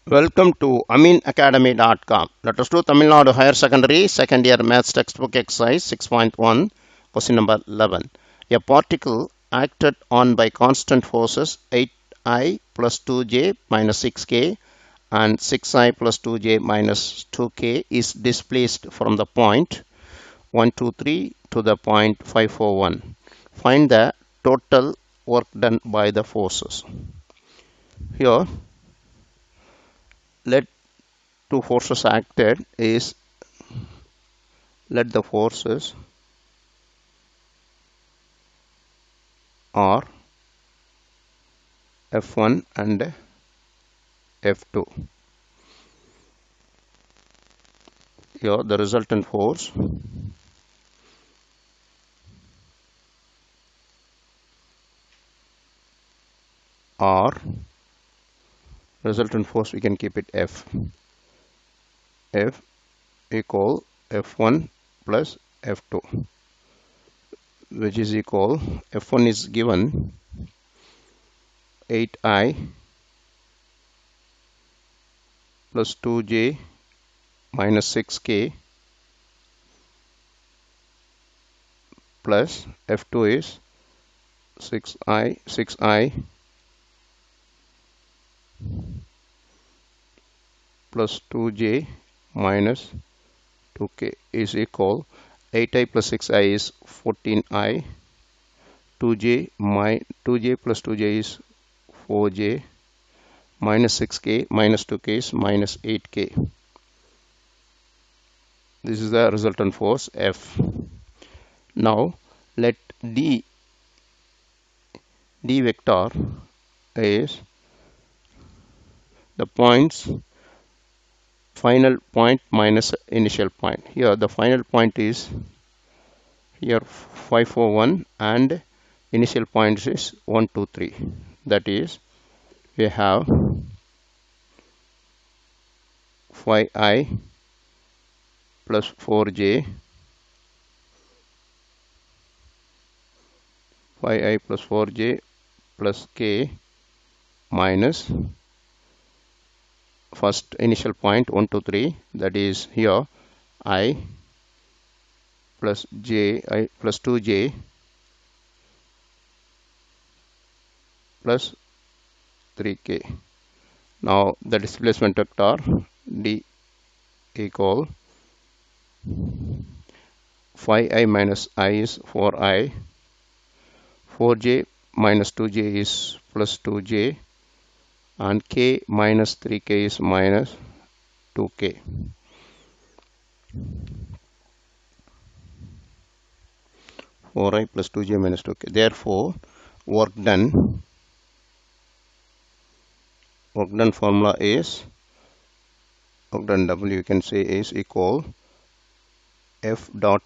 Welcome to AmeenAcademy.com. Let us do Tamil Nadu Higher Secondary Second Year Maths Textbook Exercise 6.1, Question number 11. A particle acted on by constant forces 8I plus 2J minus 6K and 6I plus 2J minus 2K is displaced from the point 123 to the point 541. Find the total work done by the forces. Here, let two forces acted is let the forces are F1 and F2. Here the resultant force or resultant force we can keep it F equal F1 plus F2, which is equal F1 is given 8I plus 2J minus 6K plus F2 is 6I plus 2J minus 2K is equal 8I plus 6I is 14I, 2J plus 2J is 4J, minus 6K minus 2K is minus 8K. This is the resultant force F. Now let D vector is the points final point minus initial point. Here the final point is here 541 and initial point is 123. That is, we have 5I plus 4J, 5I plus 4J plus K minus first initial point 1 2 3, that is here I plus J, I plus 2J plus 3K. Now the displacement vector D equal 5I minus I is 4I, 4J minus 2J is plus 2J, and K minus 3K is minus 2K. Four I plus 2J minus 2K. Therefore, work done formula is work done W, you can say, is equal F dot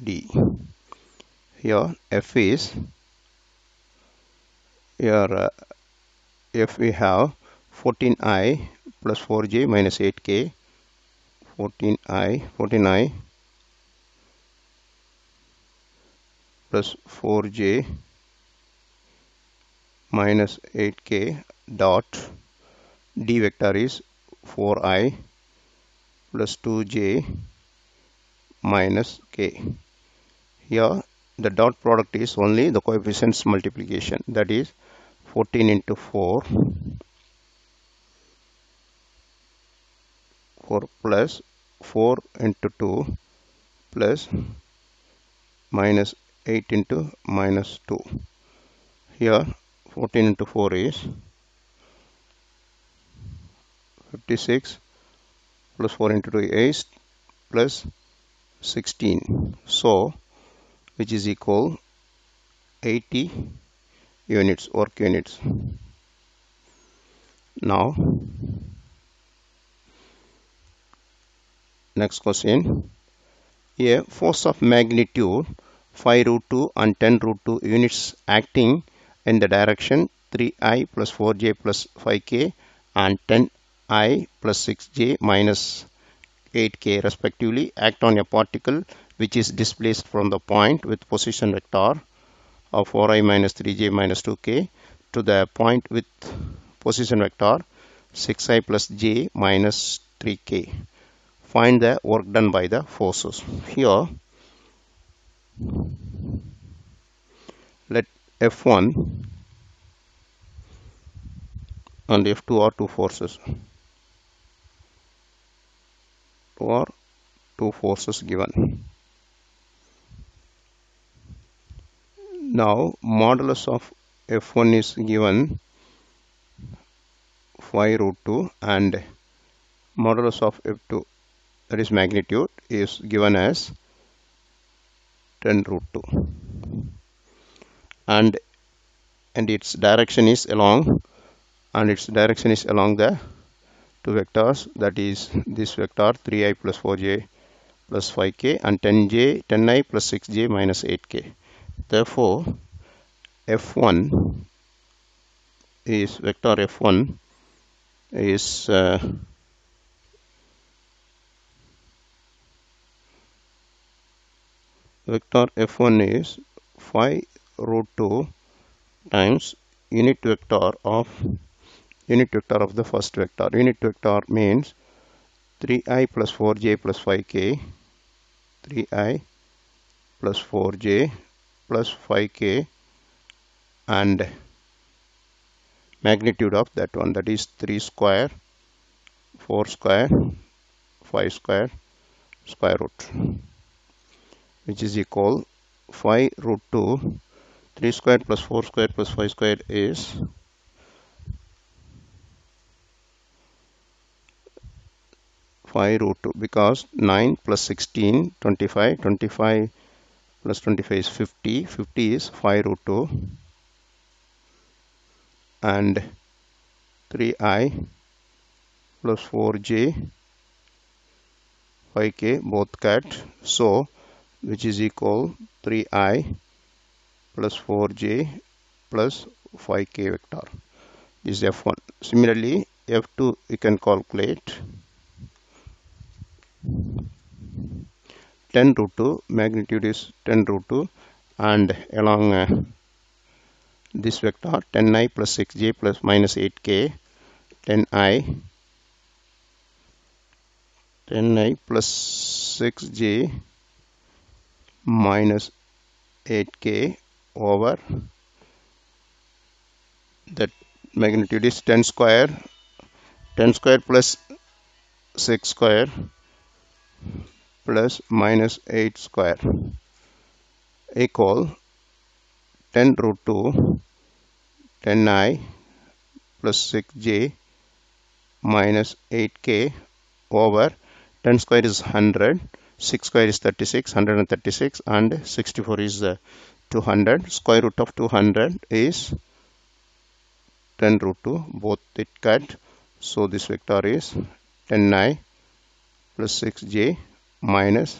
D. Here F is here F we have 14I plus 4J minus 8K, 14I plus 4J minus 8K dot D vector is 4I plus 2J minus K. Here the dot product is only the coefficients multiplication, that is 14 into 4 plus 4 into 2 plus minus 8 into minus 2. Here 14 into 4 is 56 plus 4 into 2 is plus 16. So which is equal 80 units, work units. Now next question. A force of magnitude 5 root 2 and 10 root 2 units acting in the direction 3I plus 4J plus 5K and 10I plus 6J minus 8K respectively act on a particle which is displaced from the point with position vector of 4I minus 3J minus 2K to the point with position vector 6i plus j minus 3k. Find the work done by the forces. Here, let F1 and F2 are two forces, or two forces given. Now modulus of F1 is given 5 root 2 and modulus of F2, that is magnitude, is given as 10 root 2 and its direction is along the two vectors, that is this vector 3i plus 4j plus 5k and 10i plus 6j minus 8k. Therefore F1 is vector F1 is vector F1 is 5 root 2 times unit vector of the first vector. Unit vector means 3i plus 4j plus 5k, 3i plus 4j plus 5k, and magnitude of that one, that is 3 square, 4 square, 5 square, square root, which is equal 5 root 2, 3 square plus 4 square plus 5 square is 5 root 2, because 9 plus 16, 25, 25 plus 25 is 50, 50 is 5 root 2, and 3i plus 4j 5k both cut, so which is equal 3i plus 4j plus 5k vector. This is F1. Similarly F2 you can calculate 10 root 2, magnitude is 10 root 2, and along this vector 10i plus 6j plus minus 8k, 10i plus 6j minus 8k over that magnitude is 10 square plus 6 square plus minus 8 square equal 10 root 2 10i plus 6j minus 8k over 10 square is 100, 6 square is 36, 136, and 64 is 200. Square root of 200 is 10 root 2, both it cut, so this vector is 10i plus 6j minus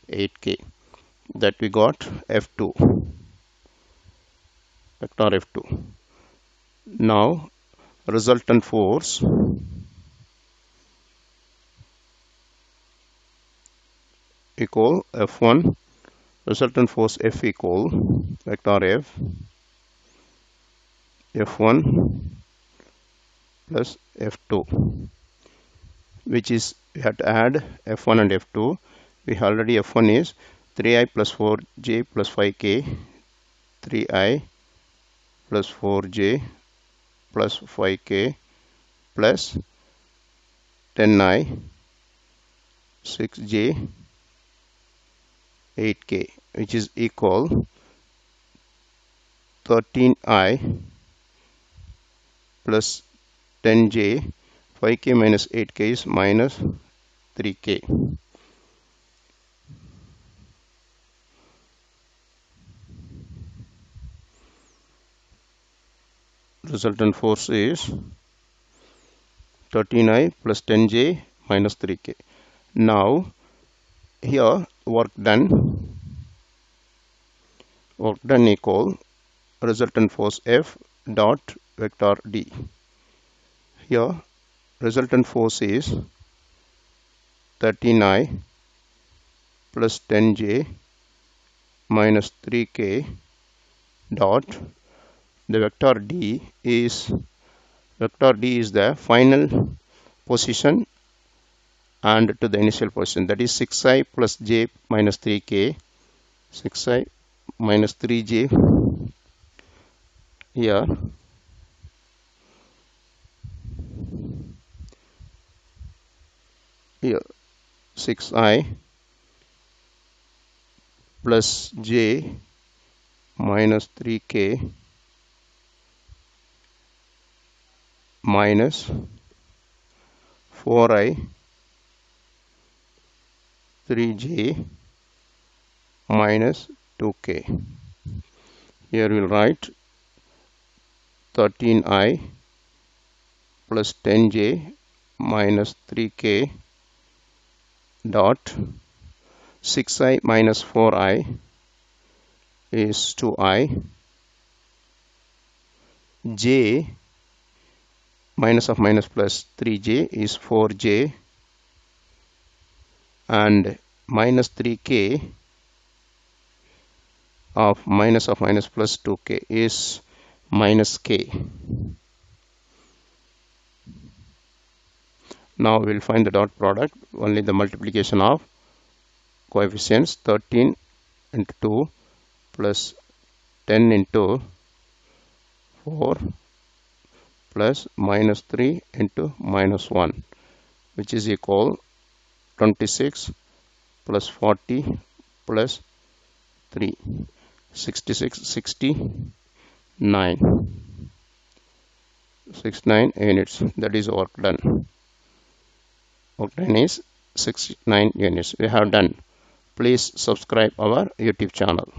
8k. That we got F2, vector F2. Now resultant force equal F1, resultant force F equal vector F, F1 plus F2, which is, we have to add F1 and F2. We already F1 is 3i plus 4j plus 5k, 3i plus 4j plus 5k plus 10i 6j 8k, which is equal 13i plus 10j 5k minus 8k is minus 3k. Resultant force is 13i plus 10j minus 3k. Now here work done equal resultant force F dot vector D. Here resultant force is 13i plus 10j minus 3k dot, the vector D is Vector D is the final position and to the initial position, that is 6i plus j minus 3k, 6i minus 3j here, here 6i plus j minus 3k minus 4i 3j minus 2k. Here we'll write 13i plus 10j minus 3k dot 6i minus 4i is 2i, j minus of minus plus 3j is 4j, and minus 3k of minus plus 2k is minus k. Now we'll find the dot product, only the multiplication of coefficients, 13 into 2 plus 10 into 4 plus minus 3 into minus 1, which is equal 26 plus 40 plus 3, 66, 69 units. That is work done. Work done is 69 units. We have done. Please subscribe our YouTube channel.